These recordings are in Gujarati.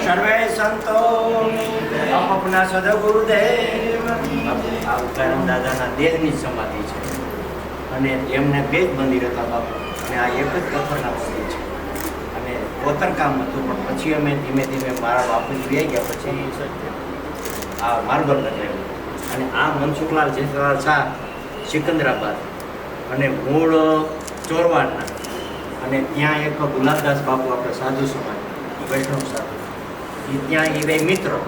સર્વે સંતો આપના સદગુરુદેવ. આ ઉકારામ દાદાના દેહની સમાધિ છે અને એમને બે જ મંદિર હતા બાપુ અને આ એક જ પથ્થરના મંદિર છે અને કોતરકામ હતું. પણ પછી અમે ધીમે ધીમે મારા બાપુજી બે ગયા પછી આ માર્બલ લગાવ્યું અને આ મનસુખલાલ જેઠાલાલ શાહ સિકંદરાબાદ અને મૂળ ચોરવાડના અને ત્યાં એક ગુલાબદાસ બાપુ આપણે સાધુ સમાજ વૈષ્ણવ સાધુ એ ત્યાં એ બે મિત્રો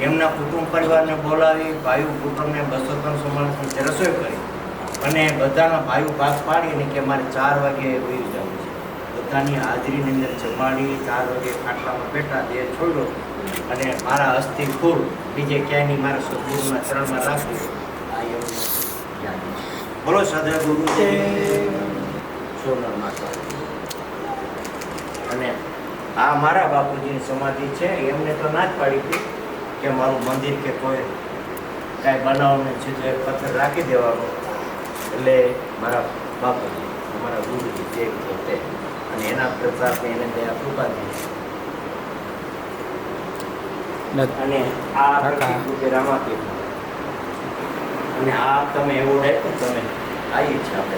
એમના કુટુંબ પરિવારને બોલાવી ભાઈઓ કુટુંબને 200-300 માણસની રસોઈ કરી અને બધાના ભાઈઓ ભાગ પાડીને કે મારે 4 વાગે વહી જવું છે. બધાની હાજરીની અંદર જમાડી 4 વાગે ખાટલામાં બેઠા દેહ છોડ્યો અને મારા અસ્થિ ફૂલ બીજે ક્યાંય નહીં મારા સદગુરુના ચરણમાં રાખ્યું. આ એવું યાદ છે. બોલો સદગુરુદેવ સોનલ માતા. અને આ મારા બાપુજીની સમાધિ છે. એમને તો ના જ પાડી હતી કે મારું મંદિર કે કોઈ કાંઈ બનાવવાનું છે તો એક પથ્થર રાખી દેવાનો. એટલે મારા બાપુજી અમારા ગુરુજી જે પોતે અને એના પ્રતાપને એને દયા કૃપા થઈ. અને આ રામાપીર અને આ તમે એવોર્ડ આપ્યો તમે આવી છે આપણે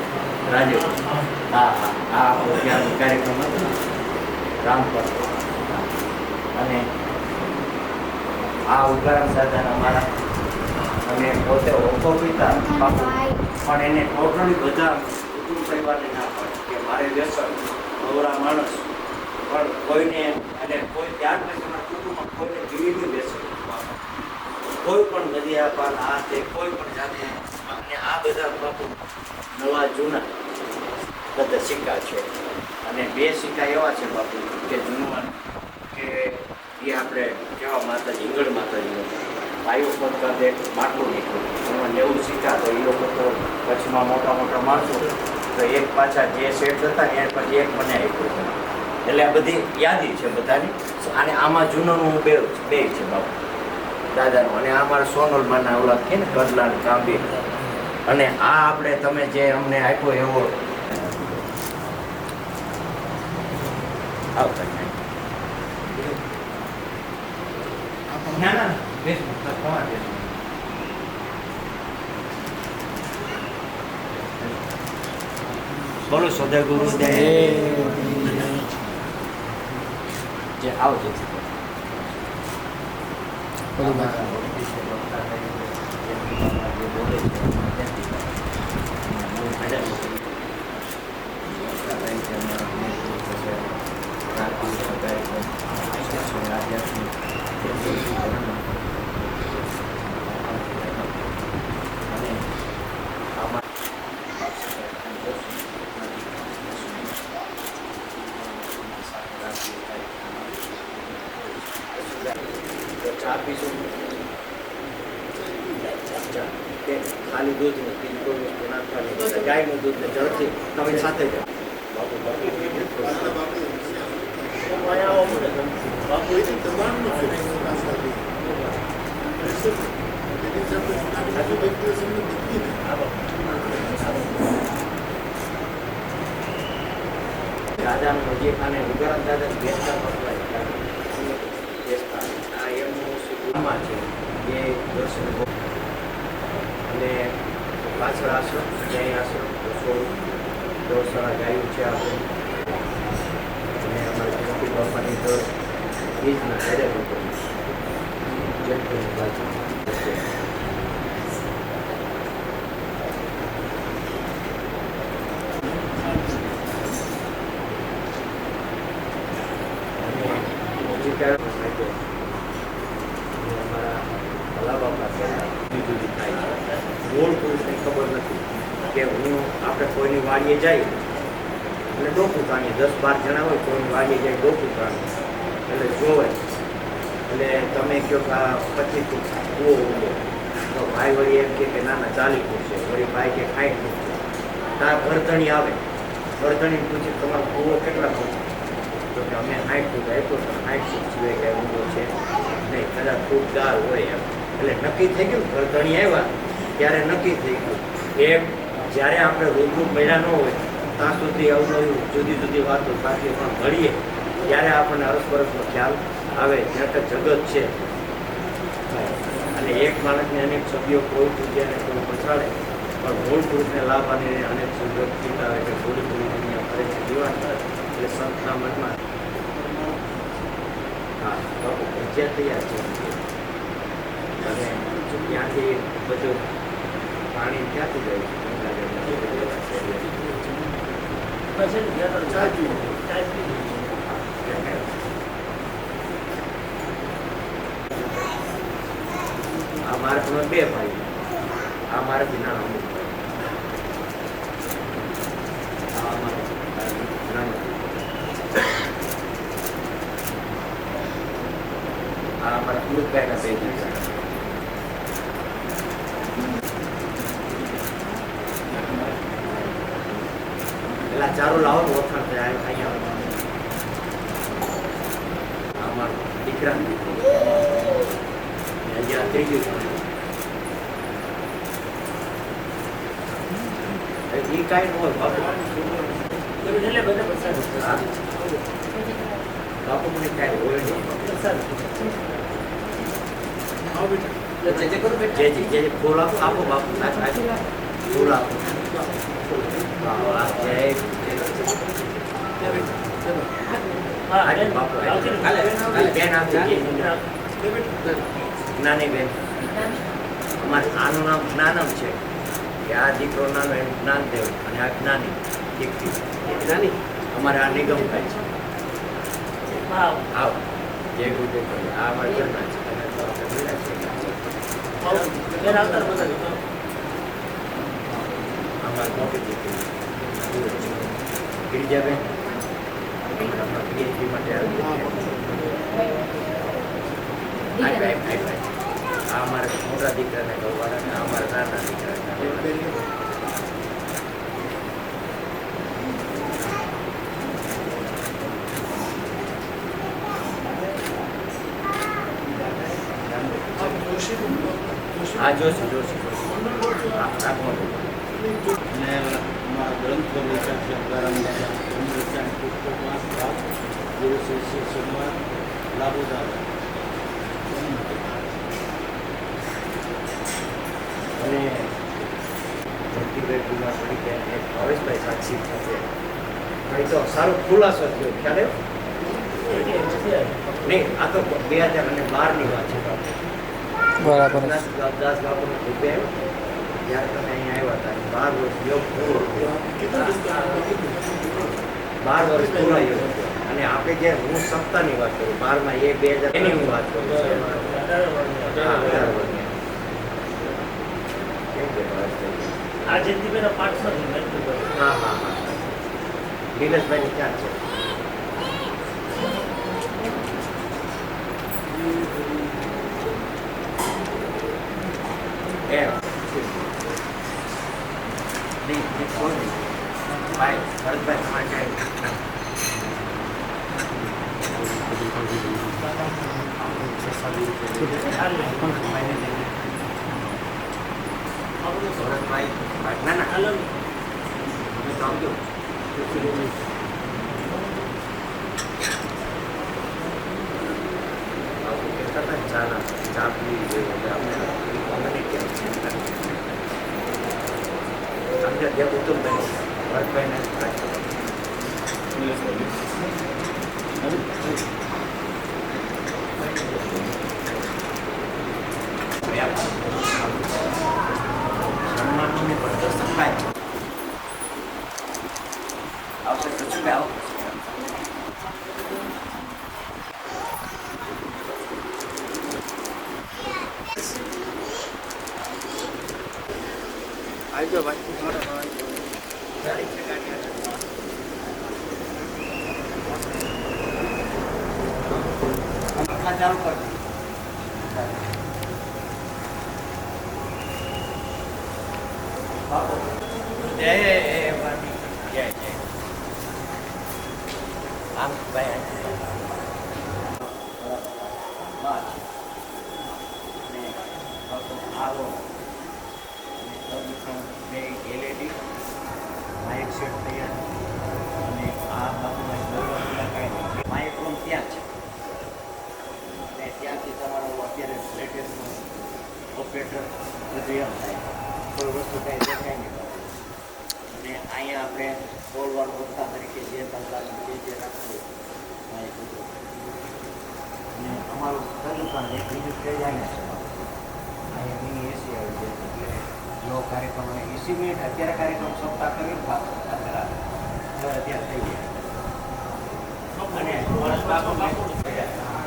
રાજેશ. હા હા આ આપણો ત્યાંનો કાર્યક્રમ હતો ને રામપર. અને આ ઉકારામ દાદાના મારા અને પોતે ઓછો પીતા બાપુ પણ એને ટોટલી બધા કુટુંબ પરિવારને ના પડે કે મારે વ્યસન નવરા માણસ પણ કોઈને અને કોઈ ત્યાર પછીના કુટુંબમાં કોઈને જીવીનું વ્યસન કોઈ પણ નદીયા પાલ આ તે કોઈ પણ જાતે. અને આ બધા બાપુ નવા જૂના બધા સિક્કા છે અને 2 સિક્કા એવા છે બાપુ કે જૂનવાન કે એ આપણે કેવા માતાજી હિંગળ માતાજી ભાઈઓ પર એક માટલું નીકળ્યું એમાં 90 સિક્કા. તો એ લોકો તો કચ્છમાં મોટા મોટા માણસો તો એક પાછા જે શેઠ હતા ને એ પછી એક મને આપ્યું. એટલે આ બધી યાદી છે બધાની. અને આમાં જૂનોનું બે છે બાપુ દાદાનું. અને આ મારા સોનલમાંના ઓલા છે ને કડલાન કાંબી. અને આ આપણે તમે જે અમને આપ્યો એવો આવતા ના ના બોલો સદગુરુદેવ જે આવજો. ચા પીશું ખાલી દૂધ ને બીજું કોઈ વસ્તુ નાખવાની. ગાયનું દૂધ ને જળથી તમે સાથે જાઓ. બાપુ એની દબાણનો ફેરફાર રાસ્તાથી એની સાથે નાની વ્યક્તિઓ સામે દીકરી દાદાનું જે ખાને ઉદાહરણ દાદા બેસતા પકવાય બેસતા આ એમનું શિબિરમાં છે એ દર્શન અને પાછળ આશ્રમ ત્યાં આશ્રમ ગૌશાળા ગાયું છે આપણે અને અમારા ગણપતિ બાપાની તો બીજના ઘરે લોકો જંતુની બાજુ અમારા ભલા બાપા પહેલાં જુદી થાય છે મૂળ પુરુષને ખબર નથી કે હું આપણે કોઈની વાડીએ જઈએ એટલે ડોકું તાણીએ 10-12 જણા હોય કોઈની વાડીએ જાય ડોકું તાણીએ એટલે જોવે એટલે તમે કહો કે આ 25 ફૂટ કૂવો ઊંડો તો ભાઈ વળી એમ કે ના ના 40 ફૂટ છે વળી ભાઈ કે 60 ફૂટ છે તાર ઘરધણી આવે ઘરધણી પૂછે તમારો કૂવો કેટલા ફૂટ તો કે અમે 60 ફૂટ આપ્યો તો 60 ફૂટ સિવાય કાંઈ ઊંડો છે નહીં કદાચ ફૂટદાર હોય એમ એટલે નક્કી થઈ ગયું ઘરધણી આવ્યા ત્યારે નક્કી થઈ ગયું એમ જ્યારે આપણે રૂબરૂ મળ્યા ન હોય ત્યાં સુધી અવનવી જુદી જુદી વાતો સાથે પણ મળીએ ત્યારે આપણને અરસપરસનો ખ્યાલ આવે જ્યાં કે જગત છે અને એક માણસને અનેક સભ્યો કોઈ પૂજે અને કોઈ પછાડે પણ મૂળ પુરુષને લાભ અને અનેક સભ્યો કીધા આવે કે મૂળ પુરુષની ફરેથી જીવન કરે એટલે સંતના મનમાં હા બાપુ પંચાયત તૈયાર છે અને ત્યાંથી બધું પાણી ક્યાંથી જાય આ માર્ગમાં 2 ભાઈ આ મારાથી નાનો આ અમારા પુરુષભાઈના 2 દીકરા પેલા ચારો લાવો તો ઓળખાણ થાય અહીંયા અમારા દીકરા અહીંયા ત્રીજું એ કાંઈ ન હોય બાપુ બાપુ મને કાંઈ હોય નહીં જે ફૂલ આપો બાપુ ફૂલ આપો નાની બેન અમારે આનું નામ જ્ઞાનમ છે કે આ દીકરો નાનો એનું જ્ઞાનદેવ અને આ જ્ઞાની દીકરી નાની અમારે આ નિગમ થાય છે આવ જય ગુરુદેવ આ અમારે ઘરના છે અમારી મોટી દીકરી ગિરિજાબેન પીએચડી માટે આવી આ અમારા મોટા દીકરાને ગૌવાળા અને અમારા નાના દીકરાને હા જોશું રાખો અને અમારા ગ્રંથો વેચાણ છે વેચાણ પુસ્તકો વાંચતા ગુરુ શિષ્ય સંવાદ લાભોદાર અને ભક્તિભાઈ પૂર્ણ તરીકે એક ભાવેશભાઈ સાક્ષી સાથે એ તો સારો ખુલાસો થયો ખ્યાલ નહીં આ તો 2012ની વાત છે બરાબર દાસ બાપુનો રૂપે જ્યારે તમે અહીંયા આવ્યા હતા 12 વર્ષ યોગ પૂરો થયો 12 વર્ષ પૂરા યોગ અને આપણે જે હું સપ્તાહની વાત કરું 12માં એ 2000 એની હું વાત કરું આ જયંતિભાઈના પાઠમાં હા હા હા નીલેશભાઈની ક્યાં છે ભાઈ ભરતભાઈ તમારે હાલો. ના ના હાલો. તમે તો આવજો આવું કહેતા હતા ને ચા પીવી જોઈએ એટલે આપણે મને કેમ છે આપણે જે ઉત્તમભાઈ ભરતભાઈને સન્માનનું પણ દર્શન થાય આવશે તો શું આવો આવજો ભાઈ ગાડી છે ગાડી પંખા ચાલુ કર બાપુ જય વાણી જય જય આમ ભાઈ આવો બે LED માઇક સેટ તૈયાર અને આ બાજુમાં માઇક રૂમ ત્યાં છે અને ત્યાંથી તમારું અત્યારે લેટેસ્ટ ઓપરેટર બધું એમ થાય કોઈ વસ્તુ કાંઈ દેખાય નહીં અને અહીંયા આપણે બોલવાળું વક્તા તરીકે જે તબલા જે રાખવું માઇક અને અમારું દુકાન એક બીજું સ્ટેજ આવે છે અહીંયા મિની એસી આવી જાય એટલે જો કાર્યક્રમ 20 મિનિટ અત્યારે કાર્યક્રમ સપ્તાહ કરી અત્યારે થઈ ગયા અને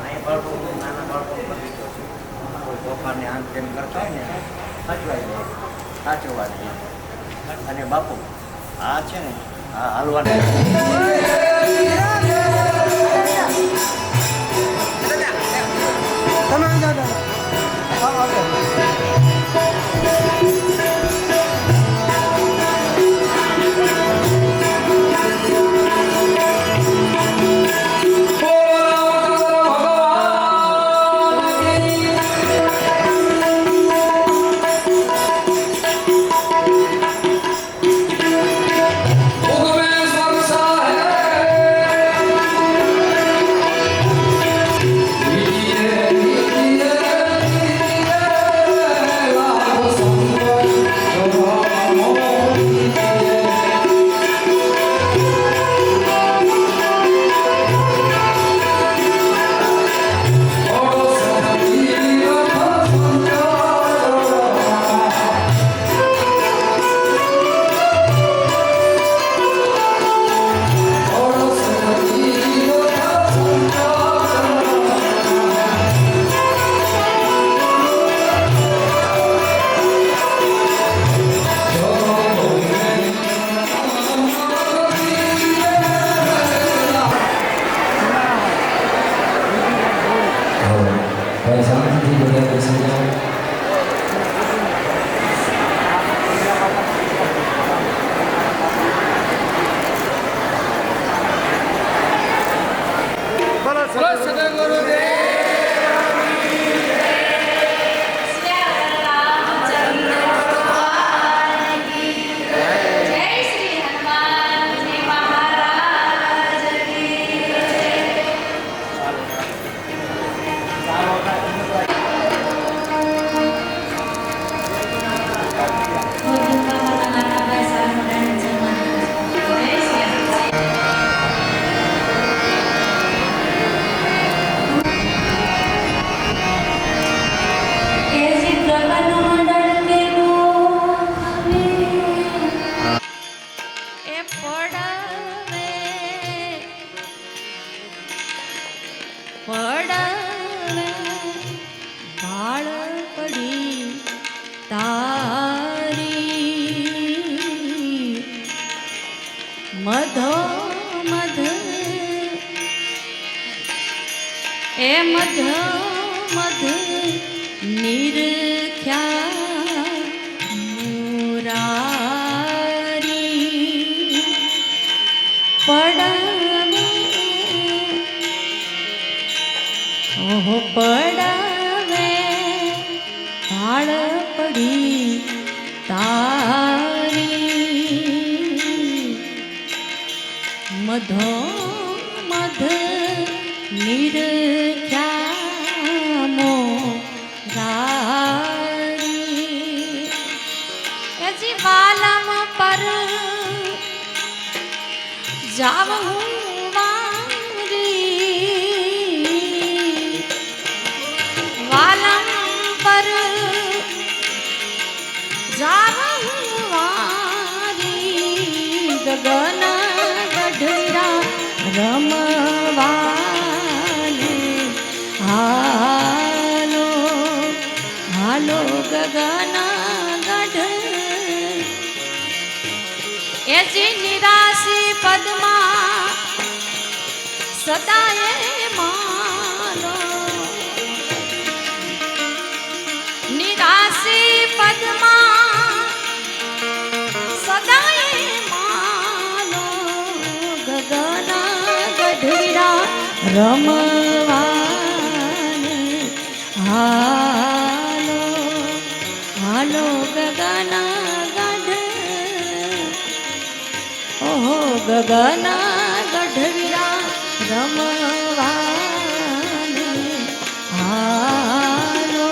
અહીં બાળકો નાના બાળકો કરી દીધો છે કોઈ તોફાનને આમ તેમ કરતા હોય ને સાચવાઈ જાય સાચવવા દે અને બાપુ આ છે ને આ હાલવાના મધ મધ નિરખ્યા મુરારી પડાવે ઓહો પડા ઘડી તારી મધો મધ નિરખ્યામો ગારી એજી વાલમ પર જાવ હું વારી વાલમ પર જાવ હું વારી ગગન ગઢડા રમવાને હાલો હાલો ગગન ગઢ એજી નિરાશી પદમાં સદાય માનો નિરાશી પદમાં સદાય માનો ગગન ગઢડા રમવાને હાલો હાલો ગગન ઓહો ગગન ગઢવીરા રમવાને હાલો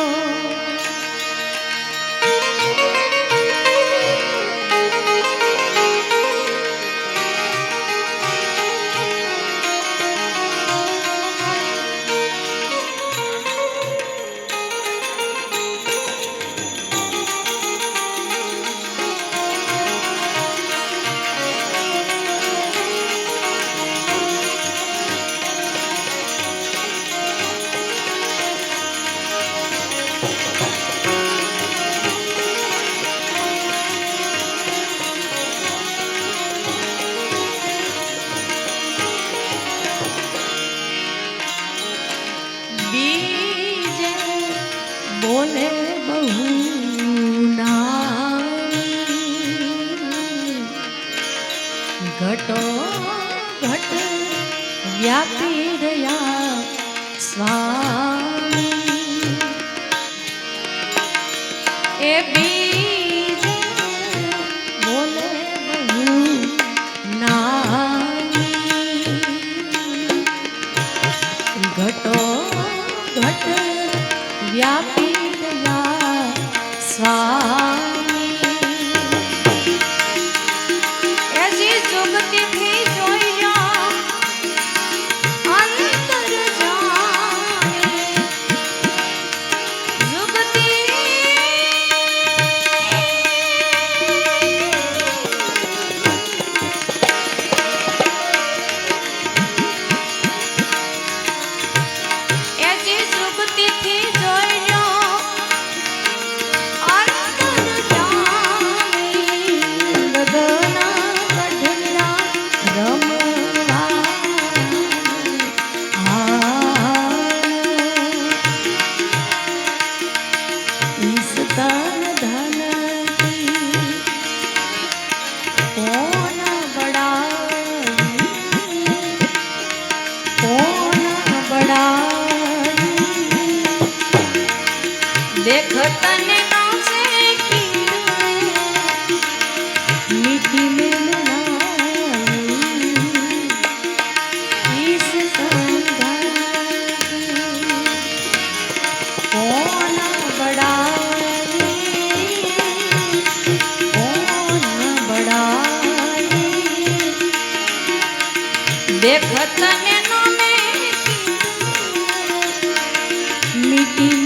બીજે બોલે બહુ નારી ઘટો ઘટ વ્યાપી રહ્યા સ્વામી એ બીજે બોલે બહુ નારી ઘટો ઘટ વ્યાપી રહ્યા સ્વામી એજી જુગતીથી જોયા અંતર જાણે જુગતી એજી જુગતીથી જોયો અંતર જાણે ગગન ગઢડા રમવા ઈસતન ધન કોન બડાઈ દેખ તને નાસે મીઠી મિલનાઈ ઈસ કોન બડાઈ દેખ તને નામે મીઠી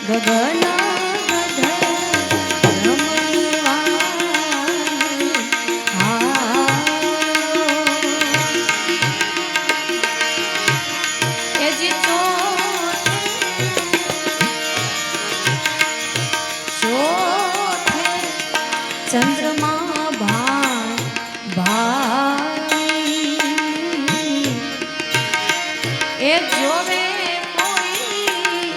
ગગન ચંદ્રમા ભાઈ એ જોવે કોઈ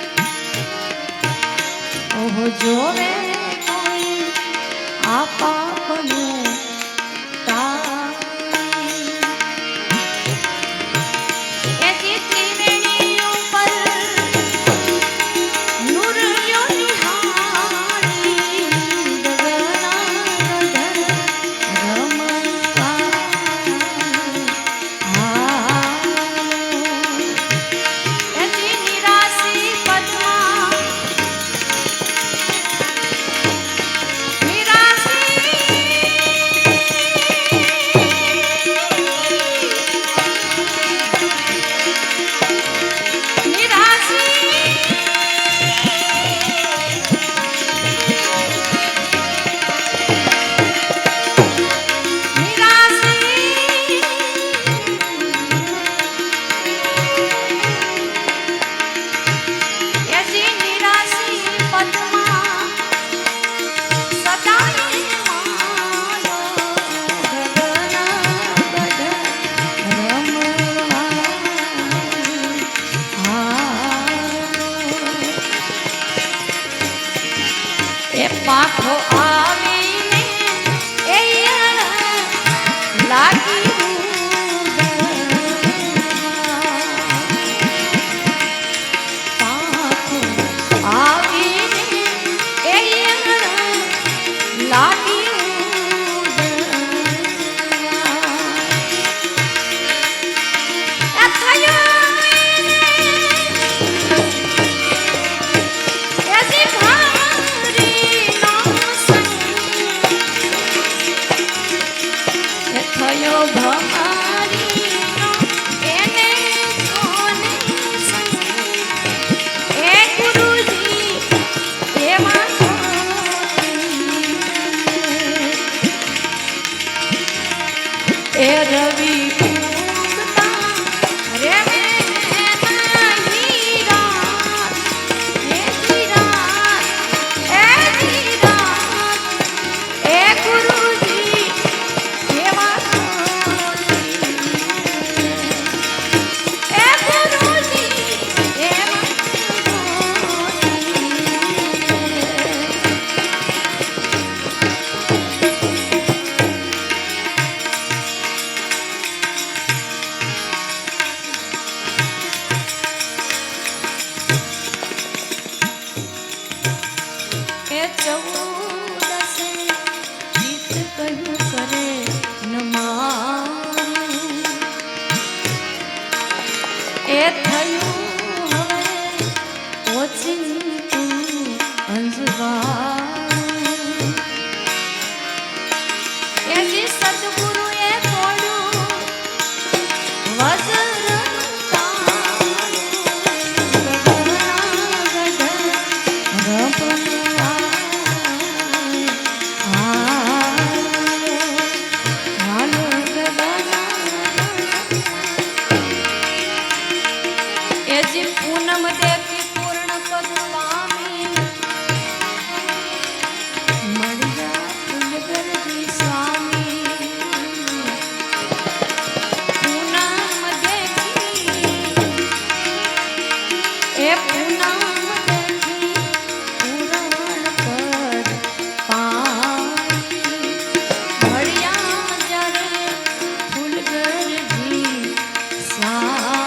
ઓહો જોવે કોઈ આ પાપનું પાખો આવીને એ લાગી પાખો આવીને એ લાગી થયો ભમારી એને કોને એ ગુરુજી એમાં એ રવિ એ થયું હવે ઓછી તું અંજવા એ જે સદગુરુએ તોડ્યું વજર પૂનમ દેખી પૂર્ણ પદ પામી મળ્યા ફૂલગરજી સ્વામી પૂનમ દેખી એ પૂનમ દેખી પૂર્ણ પદ પામી મળ્યા જ્યારે ફૂલગરજી સ્વામી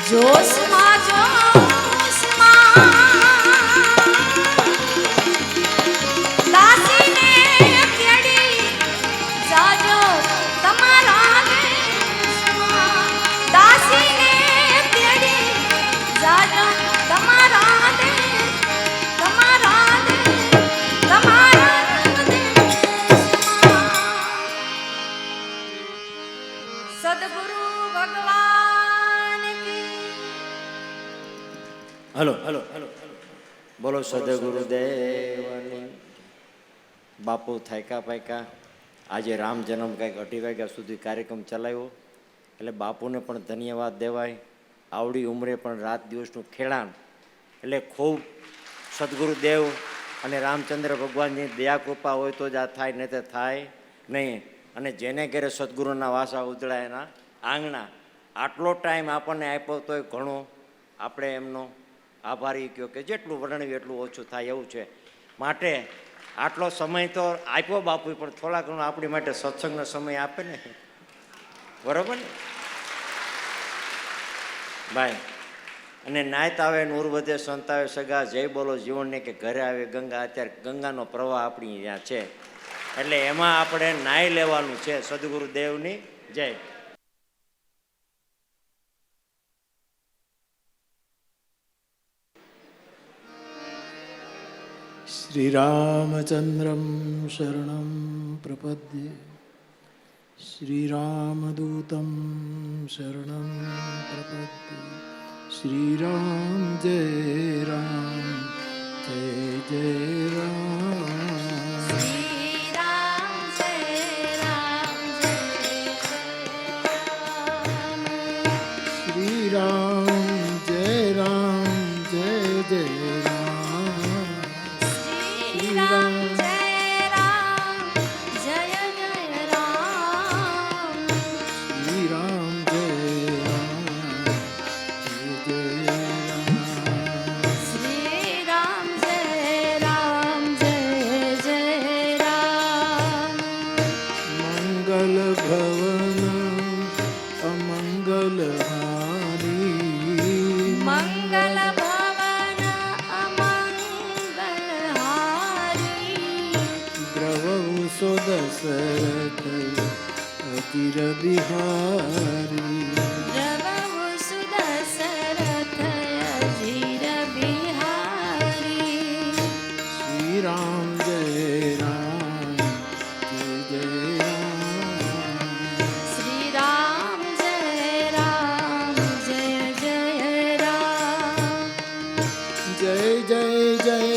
જોશમાં જોશમાં દાસીને તેડી જાજો તમારા દેશમાં. દાસીને તેડી જાજો તમારા દેશ, તમારા દેશ, તમારા દેશમાં. સદગુરુ ભગવાન કી હલો હલો હલો બોલો સદગુરુદેવની. બાપુ થાયકા પાયકા. આજે રામ જન્મ કંઈક 2:30 વાગ્યા સુધી કાર્યક્રમ ચલાવ્યો, એટલે બાપુને પણ ધન્યવાદ દેવાય. આવડી ઉંમરે પણ રાત દિવસનું ખેડાણ, એટલે ખૂબ સદગુરુદેવ અને રામચંદ્ર ભગવાનની દયા કૃપા હોય તો જ આ થાય, નહીં તો થાય નહીં. અને જેને ઘરે સદગુરુના વાસા ઉજળાય એના આંગણા. આટલો ટાઈમ આપણને આપ્યો તોય ઘણો આપણે એમનો આભારી કહો કે જેટલું વર્ણવ્યું એટલું ઓછું થાય એવું છે. માટે આટલો સમય તો આપ્યો બાપુ, પણ થોડા ઘણો આપણી માટે સત્સંગનો સમય આપે ને, બરોબર ને ભાઈ. અને નાયત આવે નૂર વધે સંત આવે સગા, જય બોલો જીવનને કે ઘરે આવે ગંગા. અત્યારે ગંગાનો પ્રવાહ આપણી ત્યાં છે, એટલે એમાં આપણે નાહી લેવાનું છે. સદગુરુદેવની જય. श्रीरामचन्द्रं शरणं प्रपद्ये, श्रीरामदूतं शरणं प्रपद्ये. श्रीराम जय राम, जय जय राम. શ્રી રામ જય રામ જય રામ. श्रीराम जय राम, जय जय राम. શ્રી રામ જય રામ જય જય રામ. श्रीराम जय राम, जय जय राम. શ્રી રામ જય રામ જય જય રામ. मंगल भवन अमंगल हारी, મંગલ ભવન અમંગલ હારી. द्रवहु सो दशरथ अचिर बिहारी. રવહુ સુદશરથ અજીર બિહારી. श्री राम जय राम, जय जय राम. શ્રી રામ જય રામ જય જય રામ. जय जय जय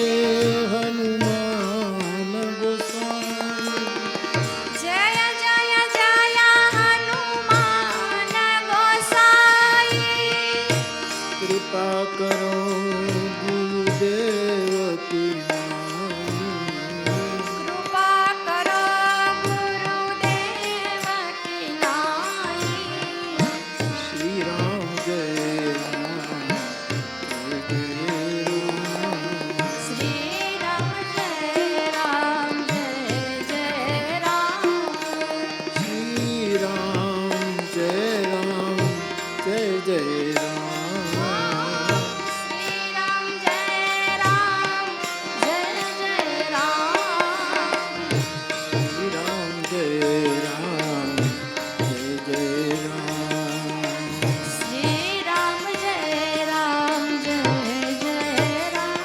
हनुमान गोसाई. જય જય જય હનુમાન ગોસાઈ. कृपा करो गुरुदेव की नाई. કૃપા કરો ગુરુદેવ કી નાઈ. श्री राम जय राम, जय जय राम. શ્રી રામ જય રામ જય જય રામ. श्री राम जय राम, जय जय राम. શ્રી રામ જય રામ જય જય રામ. श्री राम जय राम, जय जय राम. શ્રી રામ જય રામ જય જય રામ.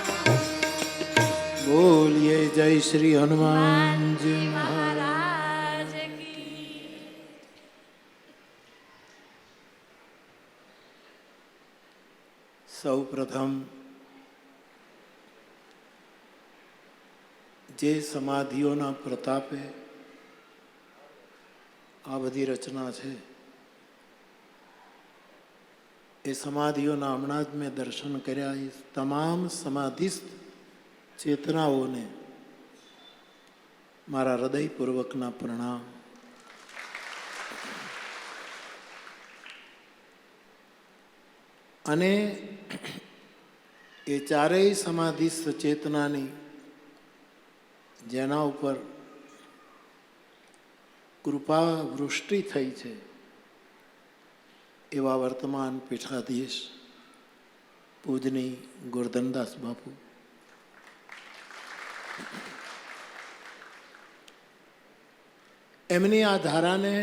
बोलिए जय श्री हनुमान जी હનુમાનજી महाराज. મહારાજ કી. સૌ પ્રથમ જે સમાધિઓના પ્રતાપે આ બધી રચના છે, એ સમાધિઓના હમણાં જ મેં દર્શન કર્યા. એ તમામ સમાધિસ્થ ચેતનાઓને મારા હૃદયપૂર્વકના પ્રણામ. અને એ ચારેય સમાધિ સચેતનાની જેના ઉપર કૃપા વૃષ્ટિ થઈ છે, એવા વર્તમાન પીઠાધીશ પૂજની ગોરધનદાસ બાપુ, એમની આ ધારાને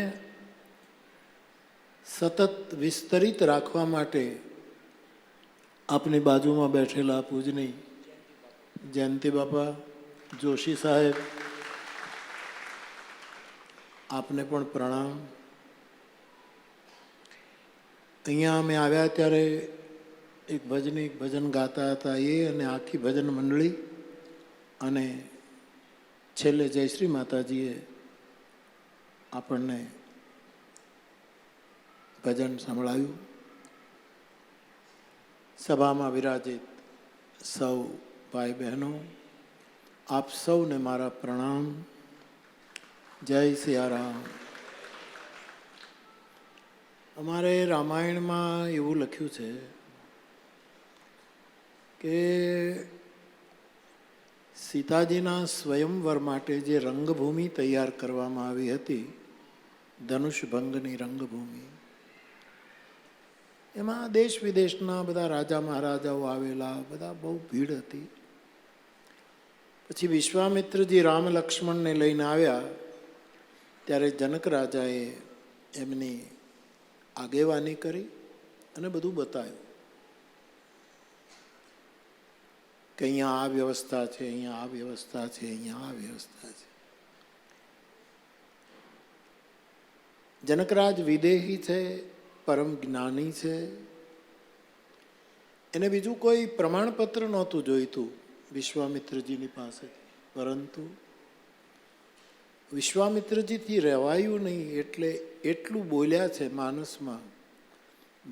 સતત વિસ્તરિત રાખવા માટે આપની બાજુમાં બેઠેલા પૂજની જયંતિ બાપા જોશી સાહેબ, આપને પણ પ્રણામ. અહીંયા અમે આવ્યા ત્યારે એક ભજન ગાતા હતા એ અને આખી ભજન મંડળી, અને છેલ્લે જયશ્રી માતાજીએ આપણને ભજન સંભળાયું. સભામાં વિરાજિત સૌ ભાઈ બહેનો, આપ સૌને મારા પ્રણામ. જય સિયારામ. અમારે રામાયણમાં એવું લખ્યું છે કે સીતાજીના સ્વયંવર માટે જે રંગભૂમિ તૈયાર કરવામાં આવી હતી, ધનુષભંગની રંગભૂમિ, એમાં દેશ વિદેશના બધા રાજા મહારાજાઓ આવેલા, બધા બહુ ભીડ હતી. પછી વિશ્વામિત્રજી રામ લક્ષ્મણને લઈને આવ્યા ત્યારે જનક રાજાએ એમની આગેવાની કરી અને બધું બતાવ્યું કે અહીંયા આ વ્યવસ્થા છે, અહીંયા આ વ્યવસ્થા છે, અહીંયા આ વ્યવસ્થા છે. જનકરાજ વિદેહી છે, પરમ જ્ઞાની છે, એને બીજું કોઈ પ્રમાણપત્ર નહોતું જોઈતું વિશ્વામિત્રજીની પાસે, પરંતુ વિશ્વામિત્રજીથી રહેવાયું નહીં એટલે એટલું બોલ્યા છે માનસમાં,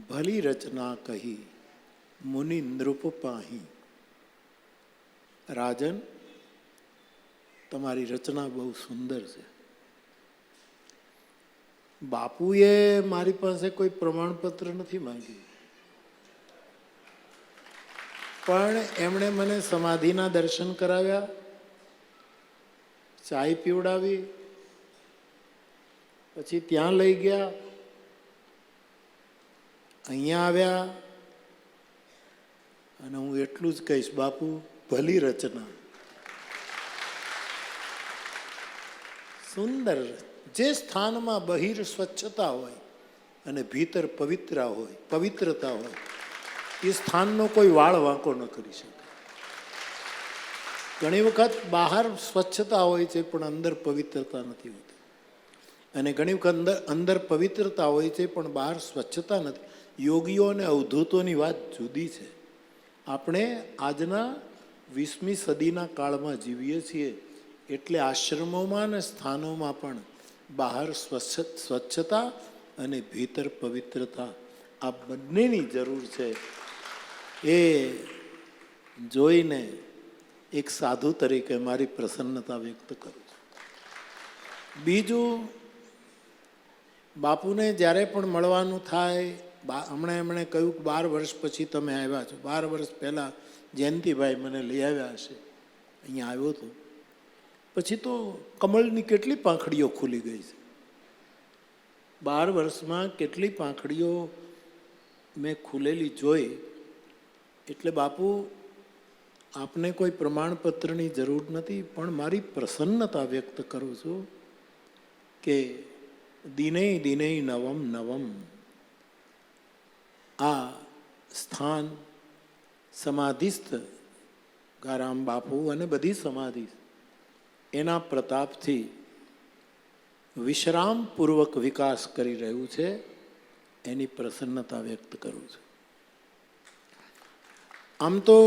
ભલી રચના કહી મુનિ નૃપ પાહી. રાજન, તમારી રચના બહુ સુંદર છે. બાપુએ મારી પાસે કોઈ પ્રમાણપત્ર નથી માંગ્યું, પણ એમણે મને સમાધિના દર્શન કરાવ્યા, ચાય પીવડાવી, પછી ત્યાં લઈ ગયા, અહીંયા આવ્યા, અને હું એટલું જ કહીશ, બાપુ ભલી રચના, સુંદર. જે સ્થાનમાં બહિર સ્વચ્છતા હોય અને ભીતર પવિત્રતા હોય, એ સ્થાનનો કોઈ વાળ વાંકો ન કરી શકે. ઘણી વખત બહાર સ્વચ્છતા હોય છે પણ અંદર પવિત્રતા નથી હોતી, અને ઘણી વખત અંદર પવિત્રતા હોય છે પણ બહાર સ્વચ્છતા નથી. યોગીઓ અને અવધૂતોની વાત જુદી છે. આપણે આજના 20મી સદીના કાળમાં જીવીએ છીએ, એટલે આશ્રમોમાં અને સ્થાનોમાં પણ બહાર સ્વચ્છતા અને ભીતર પવિત્રતા, આ બંનેની જરૂર છે. એ જોઈને એક સાધુ તરીકે મારી પ્રસન્નતા વ્યક્ત કરું છું. બીજું, બાપુને જ્યારે પણ મળવાનું થાય, હમણાં એમણે કહ્યું કે 12 વર્ષ પછી તમે આવ્યા છો. 12 વર્ષ પહેલાં જયંતિભાઈ મને લઈ આવ્યા હશે, અહીંયા આવ્યો હતો. પછી તો કમળની કેટલી પાંખડીઓ ખુલી ગઈ છે. 12 વર્ષમાં કેટલી પાંખડીઓ મેં ખુલેલી જોઈ. એટલે બાપુ, આપને કોઈ પ્રમાણપત્રની જરૂર નથી, પણ મારી પ્રસન્નતા વ્યક્ત કરું છું કે દિને દિને નવમ નવમ આ સ્થાન સમાધિસ્થ ગારામ બાપુ અને બધી સમાધિ એના પ્રતાપથી વિશ્રામપૂર્વક વિકાસ કરી રહ્યું છે, એની પ્રસન્નતા વ્યક્ત કરું છું. આમ તો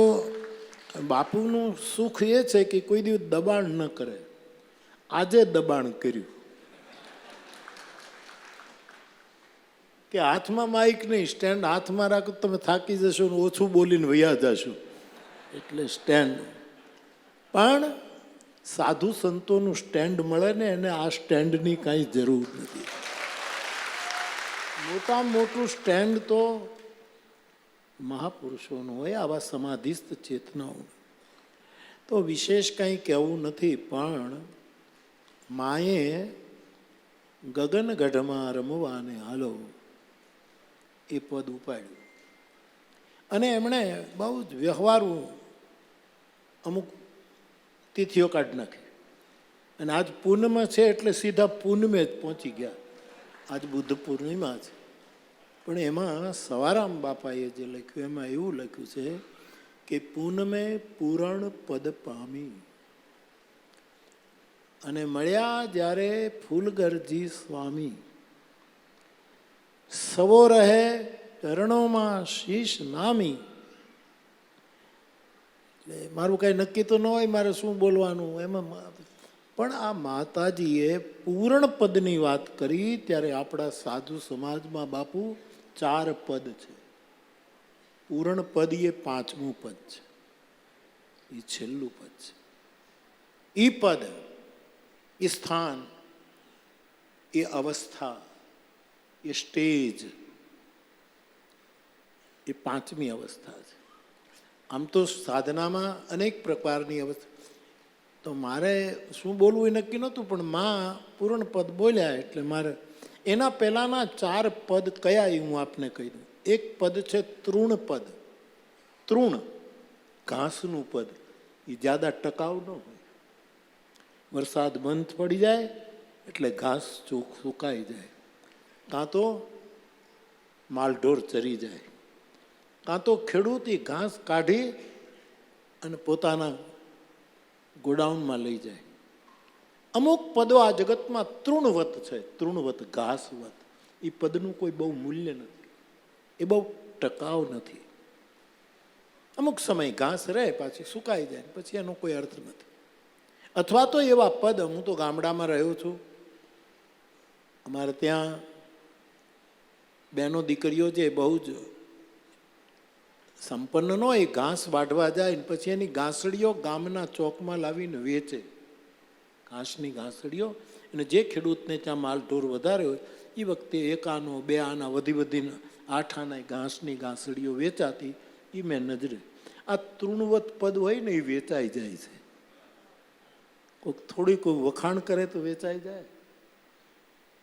બાપુનું સુખ એ છે કે કોઈ દિવસ દબાણ ન કરે. આજે દબાણ કર્યું કે હાથમાં માઇક નહીં, સ્ટેન્ડ હાથમાં રાખો, તમે થાકી જશો ને ઓછું બોલીને વયા જશો, એટલે સ્ટેન્ડ. પણ સાધુ સંતોનું સ્ટેન્ડ મળે ને, એને આ સ્ટેન્ડની કાંઈ જરૂર નથી. મોટામાં મોટું સ્ટેન્ડ તો મહાપુરુષોનું હોય, આવા સમાધિસ્થ ચેતનાઓનું. તો વિશેષ કંઈ કહેવું નથી, પણ માએ ગગનગઢમાં રમવાને હાલો, એ પદ ઉપાડ્યું. અને એમણે બહુ જ વ્યવહારુ અમુક તિથિઓ કાઢી નાખી. અને આજ પૂનમ છે એટલે સીધા પૂનમે જ પહોંચી ગયા. આજ બુદ્ધ પૂર્ણિમા છે. પણ એમાં સવારામ બાપાએ જે લખ્યું એમાં એવું લખ્યું છે કે પૂનમે પૂરણ પદ પામી. અને મળ્યા જ્યારે ફૂલગરજી સ્વામી, સવો રહે ચરણોમાં શીશ નામી. એટલે મારું કઈ નક્કી તો ન હોય મારે શું બોલવાનું એમાં, પણ આ માતાજીએ પૂર્ણ પદની વાત કરી ત્યારે આપણા સાધુ સમાજમાં બાપુ 4 પદ છે. પૂર્ણ પદ એ 5મું પદ છે, એ છેલ્લું પદ છે. એ પદ, એ સ્થાન, એ અવસ્થા, એ સ્ટેજ, એ 5મી અવસ્થા છે. આમ તો સાધનામાં અનેક પ્રકારની અવસ્થા, તો મારે શું બોલવું એ નક્કી નહોતું, પણ માં પૂર્ણ પદ બોલ્યા એટલે મારે એના પહેલાના 4 પદ કયા એ હું આપને કહી દઉં. એક પદ છે તૃણ પદ. તૃણ, ઘાસનું પદ. એ જ્યાદા ટકાઉ ન હોય. વરસાદ બંધ પડી જાય એટલે ઘાસ સુકાઈ જાય, કાં તો માલઢોર ચરી જાય, કાં તો ખેડૂત એ ઘાસ કાઢી અને પોતાના ગોડાઉનમાં લઈ જાય. અમુક પદો આ જગતમાં તૃણવત છે. તૃણવત, ઘાસવત. એ પદનું કોઈ બહુ મૂલ્ય નથી, એ બહુ ટકાઉ નથી. અમુક સમય ઘાસ રહે, પાછી સુકાઈ જાય, પછી એનો કોઈ અર્થ નથી. અથવા તો એવા પદ, હું તો ગામડામાં રહ્યો છું, અમારે ત્યાં બહેનો દીકરીઓ જે બહુ જ સંપન્ન ન હોય, ઘાસ વાઢવા જાય પછી એની ઘાસડીઓ ગામના ચોકમાં લાવીને વેચે. ઘાસની ઘાસડીઓ. અને જે ખેડૂતને ત્યાં માલઢોર વધારે હોય એ વખતે 1 આનો 2 આના વધીને 8 આના ઘાસની ઘાસડીઓ વેચાતી, એ મેં નજરે. આ તૃણવત પદ હોય ને એ વેચાઈ જાય છે. કોઈક થોડી કોઈ વખાણ કરે તો વેચાઈ જાય,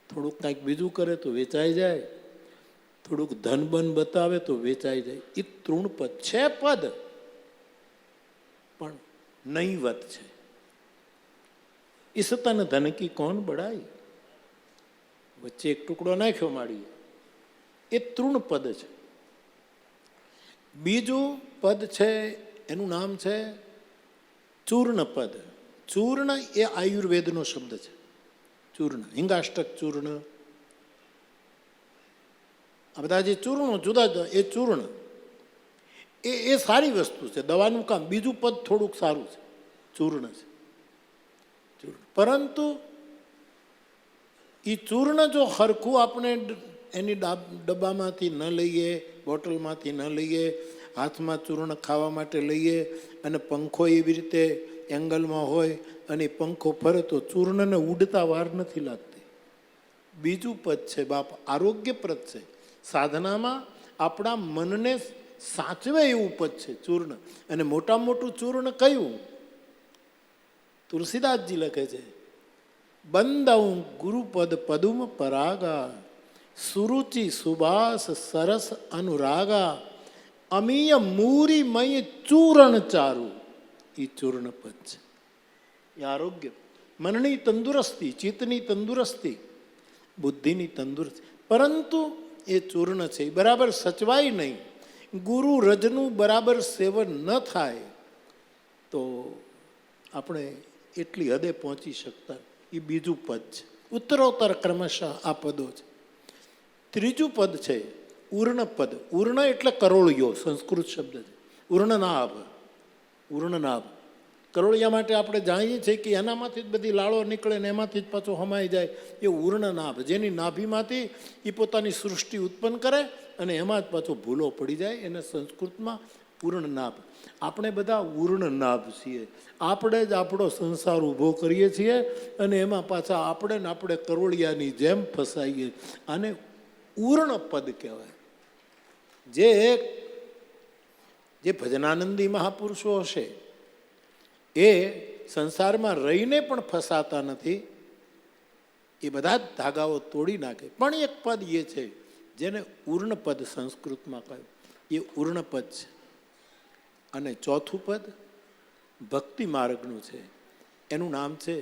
થોડુંક કાંઈક બીજું કરે તો વેચાઈ જાય, થોડુંક ધન બન બતાવે તો વેચાઈ જાય. એ તૃણપદ છે પદ, પણ નહીવત છે. ઈસતન ધન કી કોણ બડાઈ, વચ્ચે એક ટુકડો નાખ્યો માડીએ, એ તૃણપદ છે. બીજું પદ છે એનું નામ છે ચૂર્ણ પદ. ચૂર્ણ એ આયુર્વેદનો શબ્દ છે. ચૂર્ણ, હિંગાષ્ટક ચૂર્ણ, આ બધા જે ચૂર્ણો જુદા જુદા, એ ચૂર્ણ એ સારી વસ્તુ છે, દવાનું કામ. બીજું પદ થોડુંક સારું છે, ચૂર્ણ છે. પરંતુ એ ચૂર્ણ જો હરખું આપણે એની ડબ્બામાંથી ન લઈએ, બોટલમાંથી ન લઈએ, હાથમાં ચૂર્ણ ખાવા માટે લઈએ, અને પંખો એવી રીતે એંગલમાં હોય અને પંખો ફરે તો ચૂર્ણને ઉડતા વાર નથી લાગતી. બીજું પદ છે બાપ, આરોગ્યપ્રદ છે. સાધનામાં આપણા મનને સાચવે એવું પદ છે ચૂર્ણ. અને મોટામાં મોટું ચૂર્ણ કયું? તુલસીદાસજી લખે છે, બંદઉ ગુરુપદ પદુમ પરાગા, સુરુચિ સુબાસ સરસ અનુરાગા, અમીય મૂરી મય ચૂરણ ચારું. એ ચૂર્ણ પદ છે. એ આરોગ્ય, મનની તંદુરસ્તી, ચિત્તની તંદુરસ્તી, બુદ્ધિની તંદુરસ્તી. પરંતુ એ ચૂર્ણ છે, એ બરાબર સચવાય નહીં, ગુરુ રજનું બરાબર સેવન ન થાય તો આપણે એટલી હદે પહોંચી શકતા. એ બીજું પદ છે. ઉત્તરોત્તર ક્રમશઃ આ પદો છે. ત્રીજું પદ છે ઉર્ણ પદ. ઉર્ણ એટલે કરોળિયો, સંસ્કૃત શબ્દ છે. ઉર્ણનાભ. ઉર્ણનાભ, કરોળિયા માટે આપણે જાણીએ છીએ કે એનામાંથી જ બધી લાળો નીકળે ને એમાંથી જ પાછો હમાઈ જાય. એ ઉર્ણનાભ, જેની નાભીમાંથી એ પોતાની સૃષ્ટિ ઉત્પન્ન કરે અને એમાં જ પાછો ભૂલો પડી જાય, એને સંસ્કૃતમાં ઉર્ણનાભ. આપણે બધા ઉર્ણનાભ છીએ. આપણે જ આપણો સંસાર ઊભો કરીએ છીએ અને એમાં પાછા આપણે ને આપણે કરોળિયાની જેમ ફસાઈએ. આને ઉર્ણ પદ કહેવાય. જે ભજનાનંદી મહાપુરુષો હશે એ સંસારમાં રહીને પણ ફસાતા નથી, એ બધા જ ધાગાઓ તોડી નાખે. પણ એક પદ એ છે જેને ઉર્ણપદ સંસ્કૃતમાં કહ્યું એ ઉર્ણપદ છે. અને ચોથું પદ ભક્તિ માર્ગનું છે, એનું નામ છે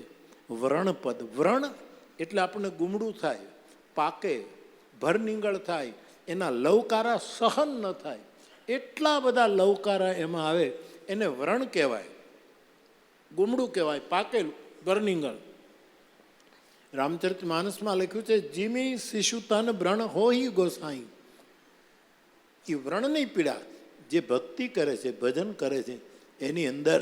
વ્રણપદ. વ્રણ એટલે આપણને ગુમડું થાય, પાકે, ભરનીંગળ થાય, એના લવકારા સહન ન થાય, એટલા બધા લવકારા એમાં આવે, એને વ્રણ કહેવાય, ગુમડું કહેવાય, પાકેલું ભરનીંગળ. રામચરિત માનસમાં લખ્યું છે, જીમી શિશુ તન વ્રણ હોય ગોસાઈ. એ વ્રણની પીડા જે ભક્તિ કરે છે, ભજન કરે છે, એની અંદર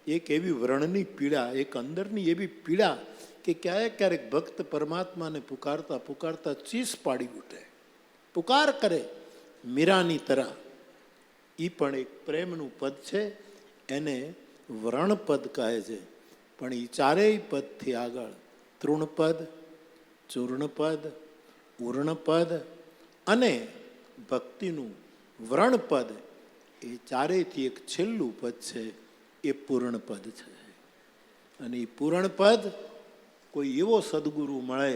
એક એવી વ્રણની પીડા, એક અંદરની એવી પીડા કે ક્યારેક ક્યારેક ભક્ત પરમાત્માને પુકારતા પુકારતા ચીસ પાડી ઉઠે, પુકાર કરે મીરાની તરહ. એ પણ એક પ્રેમનું પદ છે, એને વ્રણપદ કહે છે. પણ એ ચારેય પદથી આગળ તૃણપદ, ચૂર્ણપદ, ઉર્ણપદ અને ભક્તિનું વ્રણપદ, એ ચારેયથી એક છેલ્લું પદ છે, એ પૂર્ણપદ છે. અને એ પૂર્ણપદ કોઈ એવો સદગુરુ મળે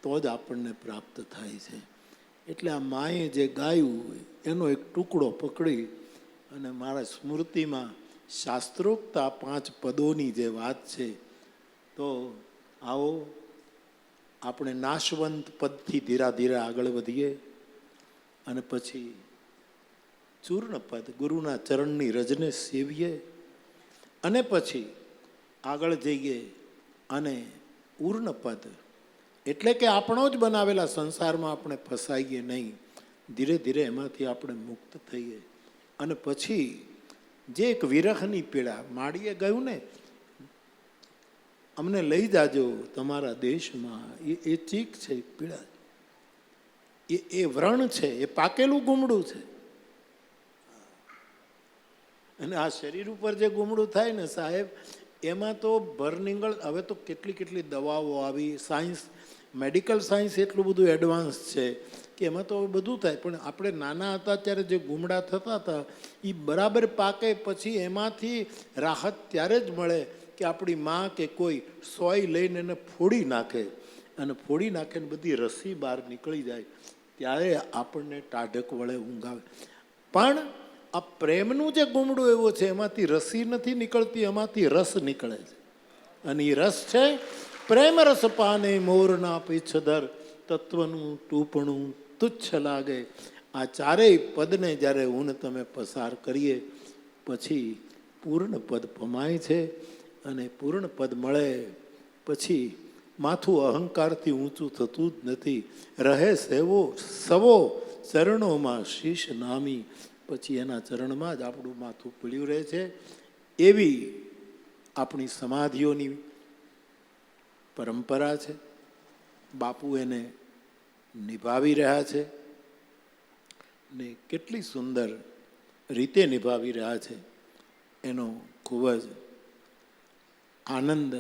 તો જ આપણને પ્રાપ્ત થાય છે. એટલે આ માએ જે ગાયું એનો એક ટુકડો પકડી અને મારા સ્મૃતિમાં શાસ્ત્રોક્ત આ 5 પદોની જે વાત છે, તો આવો આપણે નાશવંત પદથી ધીરા ધીરા આગળ વધીએ અને પછી ચૂર્ણ પદ ગુરુના ચરણની રજને સેવીએ અને પછી આગળ જઈએ અને ઉર્ણ પદ એટલે કે આપણો જ બનાવેલા સંસારમાં આપણે ફસાઈએ નહીં, ધીરે ધીરે એમાંથી આપણે મુક્ત થઈએ. અને પછી જે એક વિરહની પીડા માડીએ ગયું ને, અમને લઈ જાજો તમારા દેશમાં, એ ચીક છે, પીડા, એ વ્રણ છે, એ પાકેલું ગુમડું છે. અને આ શરીર ઉપર જે ગુમડું થાય ને સાહેબ, એમાં તો ભરનીંગળ, હવે તો કેટલી કેટલી દવાઓ આવી, સાયન્સ, મેડિકલ સાયન્સ એટલું બધું એડવાન્સ છે કે એમાં તો હવે બધું થાય. પણ આપણે નાના હતા ત્યારે જે ગુમડા થતા હતા એ બરાબર પાકે પછી એમાંથી રાહત ત્યારે જ મળે કે આપણી માં કે કોઈ સોય લઈને એને ફોડી નાખે, અને ફોડી નાખે ને બધી રસી બહાર નીકળી જાય, ત્યારે આપણને ટાઢક વળે, ઊંઘ આવે. પણ આ પ્રેમનું જે ગુમડું એવો છે, એમાંથી રસી નથી નીકળતી, એમાંથી રસ નીકળે છે. અને એ રસ છે પ્રેમ રસ પાને મોરના પીછધર, તત્વનું ટૂપણું તુચ્છ લાગે. આ ચારેય પદને જ્યારે હું ને તમે પસાર કરીએ પછી પૂર્ણ પદ પમાય છે. અને પૂર્ણ પદ મળે પછી માથું અહંકારથી ઊંચું થતું જ નથી, રહે સેવો સવો ચરણોમાં શીશ નામી. પછી એના ચરણમાં જ આપણું માથું પીળ્યું રહે છે. એવી આપણી સમાધિઓની પરંપરા છે. બાપુ એને નિભાવી રહ્યા છે ને કેટલી સુંદર રીતે નિભાવી રહ્યા છે, એનો ખૂબ જ આનંદ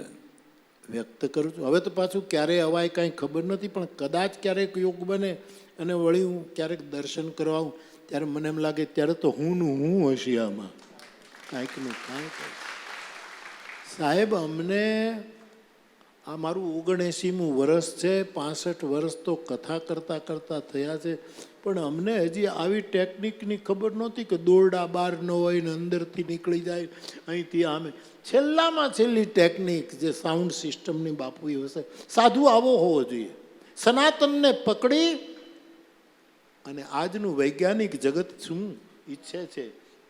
વ્યક્ત કરું છું. હવે તો પાછું ક્યારે અવાય કાંઈ ખબર નથી, પણ કદાચ ક્યારેક યોગ બને અને વળી હું ક્યારેક દર્શન કરવા આવું ત્યારે મને એમ લાગે ત્યારે તો હું હશે આમાં કાંઈકનું કાંઈક. સાહેબ, અમને આ મારું 79મું વર્ષ છે, 65 વર્ષ તો કથા કરતાં કરતાં થયા છે, પણ અમને હજી આવી ટેકનિકની ખબર નહોતી કે દોરડા બહાર ન હોય ને અંદરથી નીકળી જાય અહીંથી આમે. છેલ્લામાં છેલ્લી ટેકનિક જે સાઉન્ડ સિસ્ટમની બાપુએ હશે, સાધુ આવો હોવો જોઈએ, સનાતનને પકડી અને આજનું વૈજ્ઞાનિક જગત શું ઈચ્છે છે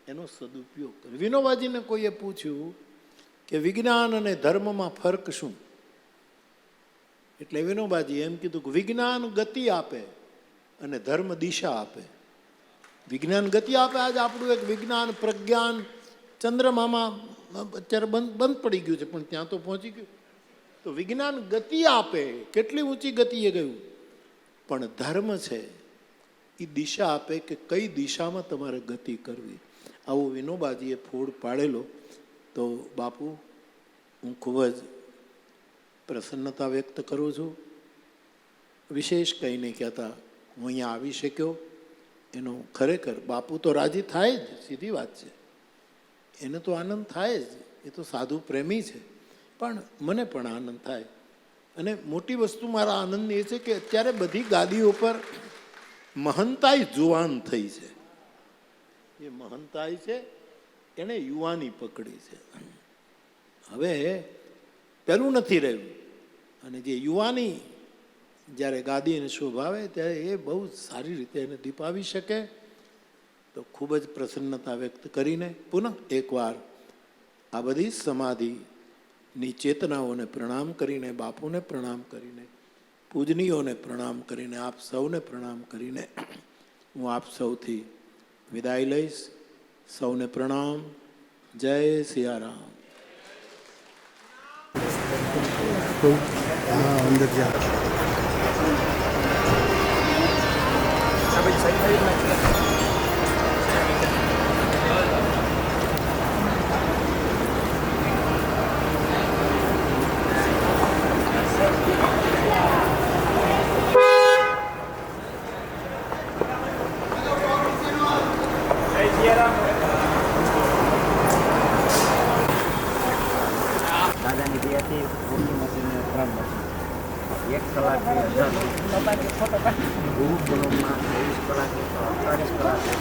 એનો સદુપયોગ કરે. વિનોબાજીને કોઈએ પૂછ્યું કે વિજ્ઞાન અને ધર્મમાં ફરક શું, એટલે વિનોબાજી એમ કીધું કે વિજ્ઞાન ગતિ આપે અને ધર્મ દિશા આપે. વિજ્ઞાન ગતિ આપે. આજે આપણું એક વિજ્ઞાન પ્રજ્ઞાન ચંદ્રમામાં અત્યારે બંધ પડી ગયું છે, પણ ત્યાં તો પહોંચી ગયું. તો વિજ્ઞાન ગતિ આપે, કેટલી ઊંચી ગતિએ ગયું, પણ ધર્મ છે એ દિશા આપે કે કઈ દિશામાં તમારે ગતિ કરવી. આવો વિનોબાજીએ ફોડ પાડેલો. તો બાપુ, હું ખૂબ જ પ્રસન્નતા વ્યક્ત કરું છું. વિશેષ કંઈ નહીં કહેતા, હું અહીંયા આવી શક્યો એનો ખરેખર બાપુ તો રાજી થાય જ, સીધી વાત છે, એને તો આનંદ થાય જ, એ તો સાધુ પ્રેમી છે. પણ મને પણ આનંદ થાય અને મોટી વસ્તુ મારા આનંદની એ છે કે અત્યારે બધી ગાદીઓ પર મહંતાઈ જુવાન થઈ છે. એ મહંતાઈ છે એણે યુવાની પકડી છે. હવે પેલું નથી રહ્યું. અને જે યુવાની જ્યારે ગાદીને શોભાવે ત્યારે એ બહુ સારી રીતે એને દીપાવી શકે. તો ખૂબ જ પ્રસન્નતા વ્યક્ત કરીને પુનઃ એકવાર આ બધી સમાધિની ચેતનાઓને પ્રણામ કરીને, બાપુને પ્રણામ કરીને, પૂજનીયોને પ્રણામ કરીને, આપ સૌને પ્રણામ કરીને હું આપ સૌથી વિદાય લઈશ. સૌને પ્રણામ. જય સિયારામ. અંદર જા. દાદાની દયાથી મોટી મશીનને 3 મશીન 1 કલાકે 1000 ગુરુકુલમમાં 23 કલાકે 48 કલાકે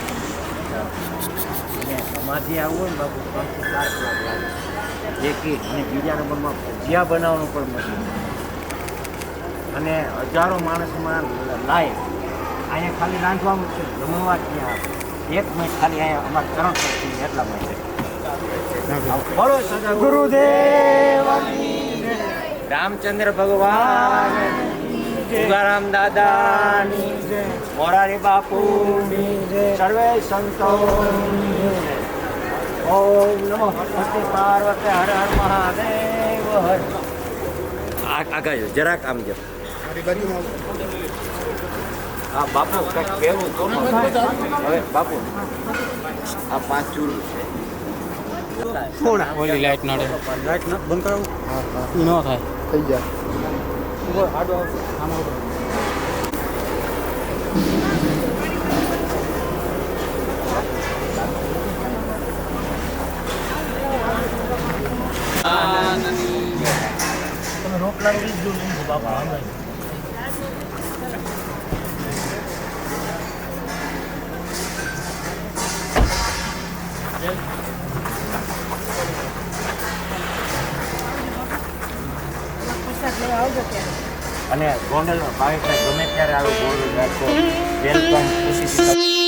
અને સમાધિ આવવું હોય ને બાપુ 3 થી 4 કલાક લાગે. એકી અને બીજા નંબરમાં ભજીયા બનાવવાનું પણ મશીન અને હજારો માણસમાં લાઈવ અહીંયા ખાલી રાંધવાનું છે, જમવા ત્યાં 1 મિનિટ ખાલી અહીંયા અમારા ચરણ શક્તિ એટલા માટે બોલો સદા ગુરુદેવ, રામચંદ્ર ભગવાન, તુકારામ દાદાની, મોરારી બાપુની, સર્વે સંતો. ઓમ નમો ભગવતે પાર્વતી હર હર મહાદેવ હર. આગળ જરાક આમ જો. હા બાપુ કંઈક કહેવું તો હવે બાપુ આ 5 ચૂરું છે. ઓલી લાઈટ નડે. લાઈટ ન બંધ કરાવું ન થાય. થઈ જાય. આડો તમે રોટલા લીધું નહીં બાપા હમણાં અને ગોંડલ ભાવિકભાઈ ગમે ત્યારે આવો ગોંડલ રાખો વેલકમ ખુશી